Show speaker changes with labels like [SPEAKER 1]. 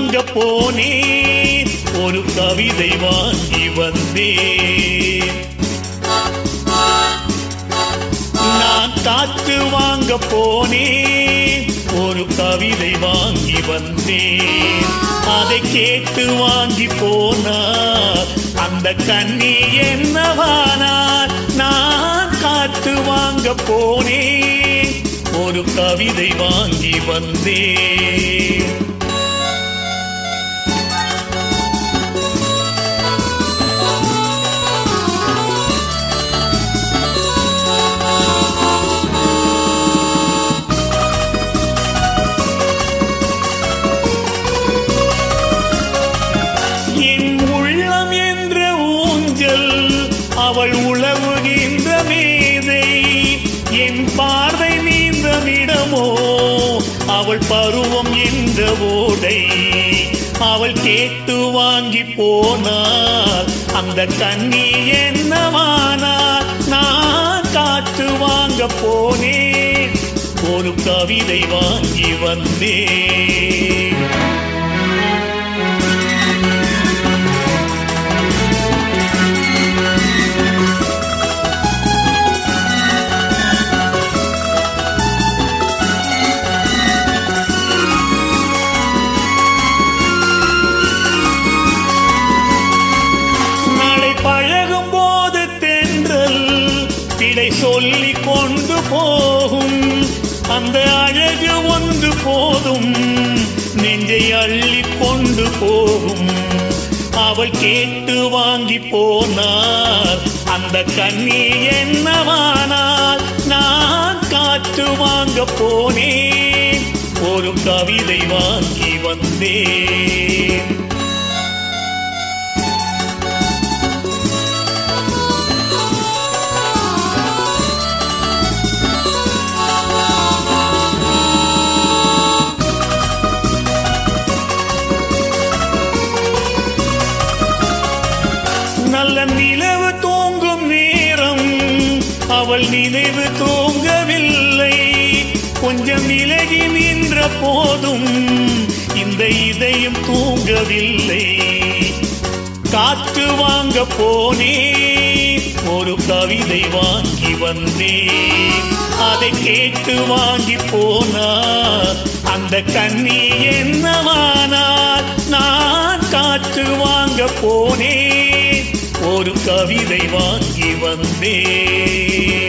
[SPEAKER 1] வாங்க போனேன், ஒரு கவிதை வாங்கி வந்தேன். நான் காற்று வாங்க போனேன், ஒரு கவிதை வாங்கி வந்தேன். அதை கேட்டு வாங்கி போனார் அந்த கண்ணி என்னவானார். நான் காற்று வாங்க போனேன், ஒரு கவிதை வாங்கி வந்தேன். அவள் உழவுகின்ற மேதை, என் பார்வை நீந்தமிடமோ அவள் பருவம் என்ற ஓடை. அவள் கேட்டு வாங்கி போனார் அந்த கண்ணி என்னவானார். நான் காற்று வாங்க போனேன், ஒரு கவிதை வாங்கி வந்தேன். சொல்லிக் கொண்டு போகும் அந்த அழகு ஒன்று போதும், நெஞ்சை அள்ளி கொண்டு போகும். அவள் கேட்டு வாங்கி போனார் அந்த கண்ணி என்னவானார். நான் காற்று வாங்க போனேன், ஒரு கவிதை வாங்கி வந்தேன். நல்ல நிலவு தூங்கும் நேரம் அவள் நினைவு தூங்கவில்லை. கொஞ்சம் விலகி நின்ற போதும் இந்த இதயம் தூங்கவில்லை. காற்று வாங்க போனேன், ஒரு கவிதை வாங்கி வந்தேன். அதை கேட்டு வாங்கி போனார் அந்த கண்ணி என்னவானார். நான் காற்று வாங்க போனேன், ஒரு கவிதை வாங்கி வந்தேன்.